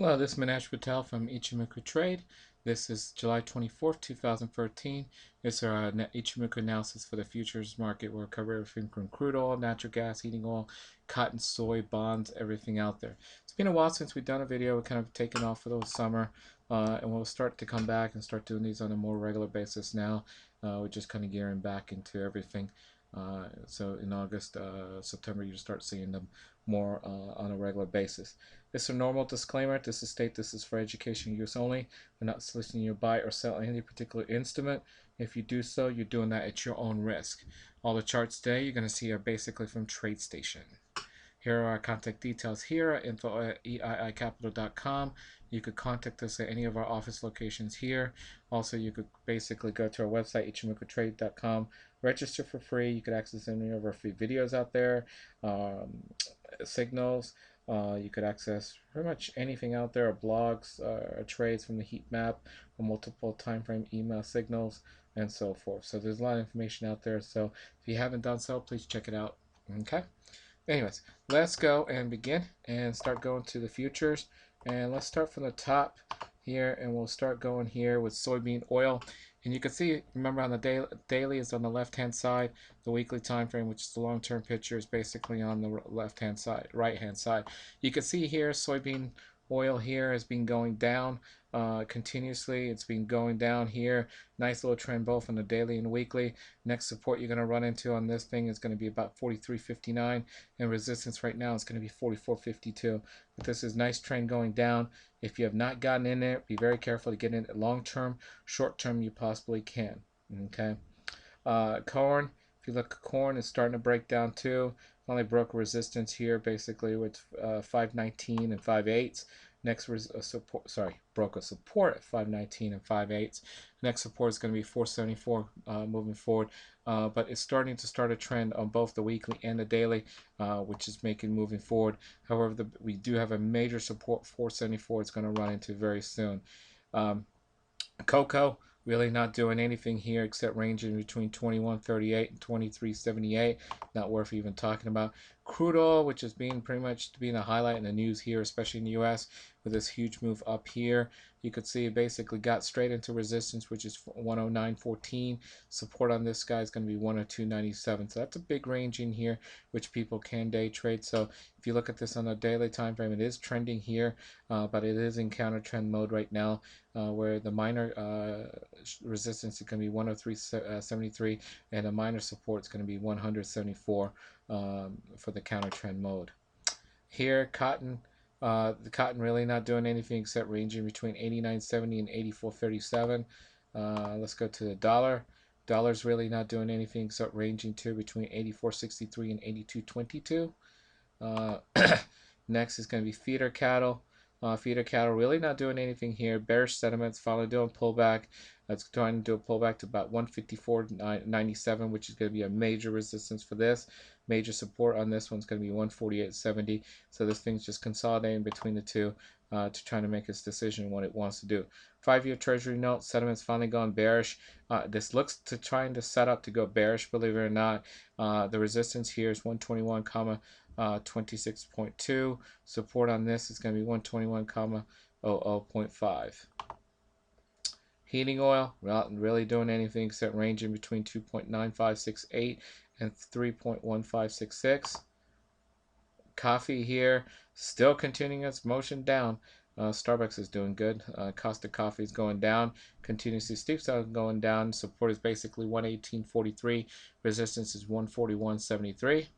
Hello, this is Manish Patel from Ichimoku Trade. This is July 24th, 2013. It's our Ichimoku analysis for the futures market. We'll cover everything from crude oil, natural gas, heating oil, cotton, soy, bonds, everything out there. It's been a while since we've done a video. We're kind of taken off for the summer, and we'll start to come back and start doing these on a more regular basis now. We're just kind of gearing back into everything. So in August, September, you start seeing them more on a regular basis. This is a normal disclaimer. This is for education use only. We're not soliciting you to buy or sell any particular instrument. If you do so, you're doing that at your own risk. All the charts today you're going to see are basically from TradeStation. Here are our contact details here at info@eiicapital.com. You could contact us at any of our office locations here. Also, you could basically go to our website, ichimokutrade.com, register for free. You could access any of our free videos out there, signals. You could access pretty much anything out there, blogs, trades from the heat map, or multiple time frame email signals, and so forth. So there's a lot of information out there. So if you haven't done so, please check it out. Okay. Anyways, let's go and begin and start going to the futures. And let's start from the top here, and we'll start going here with soybean oil. And you can see, remember, on the daily is on the left-hand side. The weekly time frame, which is the long-term picture, is basically on the left-hand side, right-hand side. You can see here soybean oil here has been going down continuously. It's been going down here. Nice little trend both on the daily and weekly. Next support you're going to run into on this thing is going to be about 43.59, and resistance right now is going to be 44.52. But this is nice trend going down. If you have not gotten in there, be very careful to get in it long term. Short term, you possibly can. Okay. Corn. If you look at corn, it's starting to break down too. Finally broke resistance here, basically with 519 and 5/8. Next support, broke a support at 519 and 5/8. Next support is going to be 474 moving forward, but it's starting to start a trend on both the weekly and the daily, which is making moving forward. However, we do have a major support 474. It's going to run into very soon. Cocoa. Really not doing anything here except ranging between 21.38 and 23.78. Not worth even talking about. Crude oil, which is pretty much being a highlight in the news here, especially in the U.S. with this huge move up here. You could see it basically got straight into resistance, which is 109.14. Support on this guy is going to be 102.97. So that's a big range in here, which people can day trade. So if you look at this on a daily time frame, it is trending here, but it is in counter trend mode right now, where the minor resistance is going to be 103.73, and a minor support is going to be 174 for the counter trend mode. Here, cotton. The cotton really not doing anything except ranging between 89.70 and 84.37. Let's go to the dollar. Dollar's really not doing anything except ranging between 84.63 and 82.22. Next is going to be feeder cattle. Feeder cattle really not doing anything here. Bearish sentiments, finally doing pullback. It's trying to do a pullback to about 154.97, which is going to be a major resistance for this. Major support on this one's going to be 148.70. So this thing's just consolidating between the two to try to make its decision what it wants to do. 5-year Treasury note sentiment's finally gone bearish. This looks to trying to set up to go bearish, believe it or not. The resistance here is 121.26.2. Support on this is going to be 121.00.5. Heating oil, not really doing anything except ranging between 2.9568 and 3.1566. Coffee here, still continuing its motion down. Starbucks is doing good. Cost of coffee is going down. Continuously steep side going down. Support is basically 118.43. Resistance is 141.73.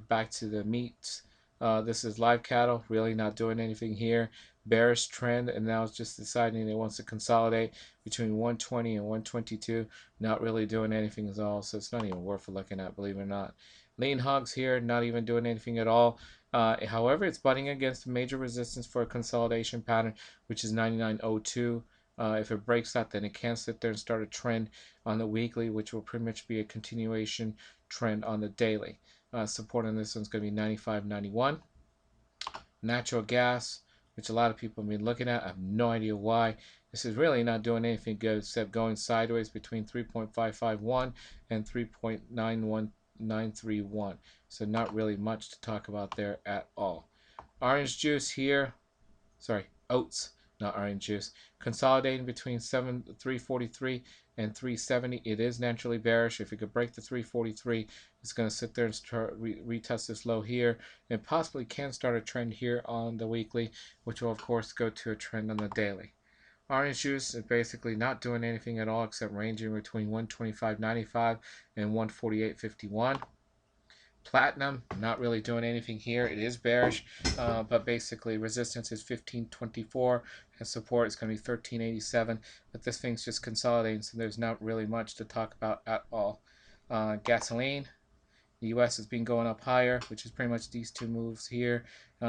Back to the meats. This is live cattle, really not doing anything here. Bearish trend, and now it's just deciding it wants to consolidate between 120 and 122. Not really doing anything at all, so it's not even worth looking at, believe it or not. Lean hogs here, not even doing anything at all. However, it's butting against major resistance for a consolidation pattern, which is 99.02. If it breaks that, then it can sit there and start a trend on the weekly, which will pretty much be a continuation trend on the daily. Support on this one's going to be 95.91. Natural gas, which a lot of people have been looking at. I have no idea why. This is really not doing anything good except going sideways between 3.551 and 3.91931. So not really much to talk about there at all. Orange juice here, sorry, oats, not orange juice, consolidating between 343 and 370. It is naturally bearish. If it could break the 343, it's going to sit there and start retest this low here, and possibly can start a trend here on the weekly, which will of course go to a trend on the daily. Orange juice is basically not doing anything at all except ranging between 125.95 and 148.51. Platinum, not really doing anything here. It is bearish, but basically resistance is 1524 and support is going to be 1387. But this thing's just consolidating, so there's not really much to talk about at all. Gasoline, the U.S. has been going up higher, which is pretty much these two moves here.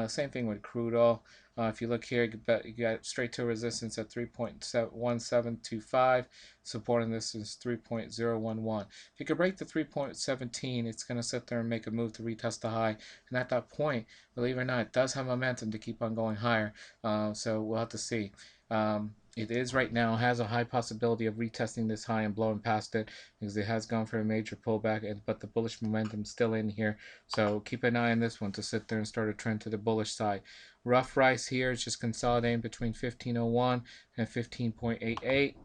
Same thing with crude oil. If you look here, you got straight to resistance at 3.1725. Supporting this is 3.011. If you could break the 3.17, it's going to sit there and make a move to retest the high. And at that point, believe it or not, it does have momentum to keep on going higher. So we'll have to see. It is right now, has a high possibility of retesting this high and blowing past it because it has gone for a major pullback, but the bullish momentum's still in here. So keep an eye on this one to sit there and start a trend to the bullish side. Rough rice here is just consolidating between 1501 and 15.88.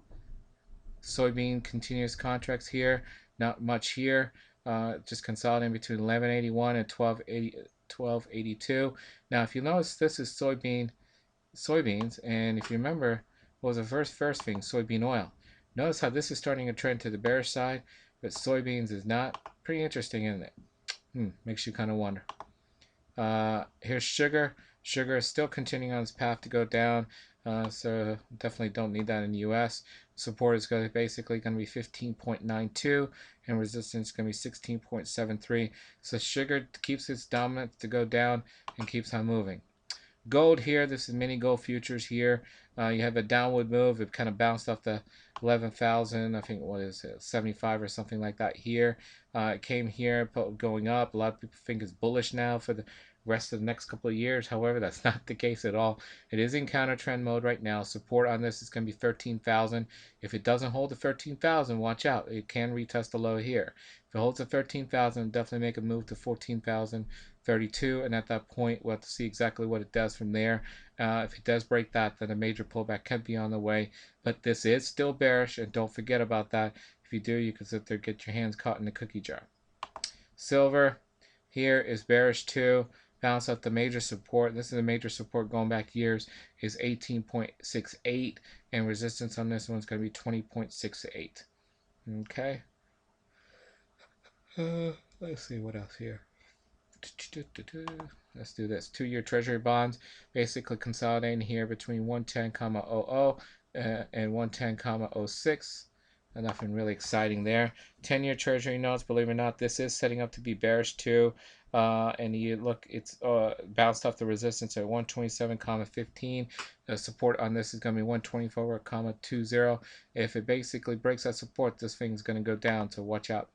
Soybean continuous contracts here, not much here. Just consolidating between 1181 and 1282. Now, if you notice, this is soybeans, and if you remember, what was the first thing? Soybean oil. Notice how this is starting a trend to the bearish side, but soybeans is not. Pretty interesting, isn't it? Makes you kind of wonder. Here's sugar. Sugar is still continuing on its path to go down, so definitely don't need that in the U.S. Support is basically going to be 15.92, and resistance is going to be 16.73. So sugar keeps its dominance to go down and keeps on moving. Gold here, this is mini gold futures here. You have a downward move. It kind of bounced off the 11,000, I think, what is it, 75 or something like that here. It came here, going up. A lot of people think it's bullish now for the rest of the next couple of years. However, that's not the case at all. It is in counter trend mode right now. Support on this is going to be 13,000. If it doesn't hold the 13,000, watch out. It can retest the low here. If it holds the 13,000, definitely make a move to 14,032, and at that point, we'll have to see exactly what it does from there. If it does break that, then a major pullback can be on the way. But this is still bearish, and don't forget about that. If you do, you can sit there and get your hands caught in the cookie jar. Silver here is bearish too. Bounce out the major support. This is a major support going back years, is 18.68, and resistance on this one's going to be 20.68. Okay. Let's see what else here. Let's do this. 2-year treasury bonds basically consolidating here between 110,00 and 110,06. Nothing really exciting there. 10-year treasury notes, believe it or not, this is setting up to be bearish too. And you look, it's bounced off the resistance at 127,15. The support on this is going to be 124,20. If it basically breaks that support, this thing is going to go down, so watch out.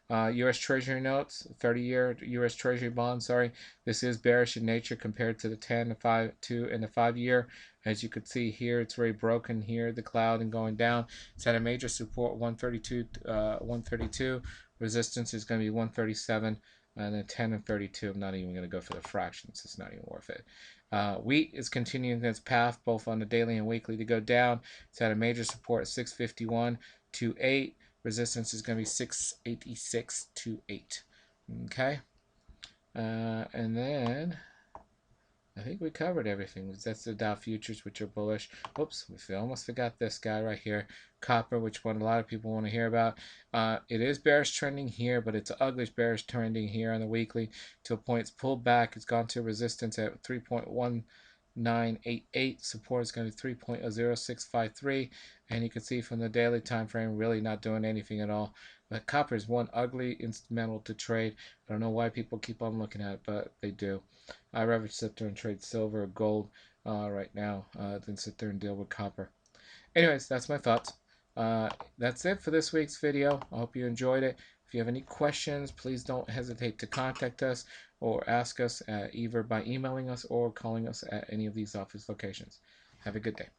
U.S. Treasury notes, 30-year U.S. Treasury bonds, sorry. This is bearish in nature compared to the 10, the 5, 2, and the 5-year. As you can see here, it's very broken here, the cloud, and going down. It's at a major support, 132. Resistance is going to be 137, and then 10 and 32. I'm not even going to go for the fractions. It's not even worth it. Wheat is continuing its path, both on the daily and weekly, to go down. It's at a major support at 651.28. Resistance is going to be 686.28. Okay. And then I think we covered everything. That's the Dow futures, which are bullish. Oops, we almost forgot this guy right here. Copper, which one a lot of people want to hear about. It is bearish trending here, but it's ugly bearish trending here on the weekly to a point it's pulled back. It's gone to resistance at 3.1988. Support is going to be 3.0653, and you can see from the daily time frame really not doing anything at all. But copper is one ugly instrumental to trade. I don't know why people keep on looking at it, but they do. I'd rather sit there and trade silver or gold right now than sit there and deal with copper. Anyways, that's my thoughts. That's it for this week's video. I hope you enjoyed it. If you have any questions, please don't hesitate to contact us or ask us either by emailing us or calling us at any of these office locations. Have a good day.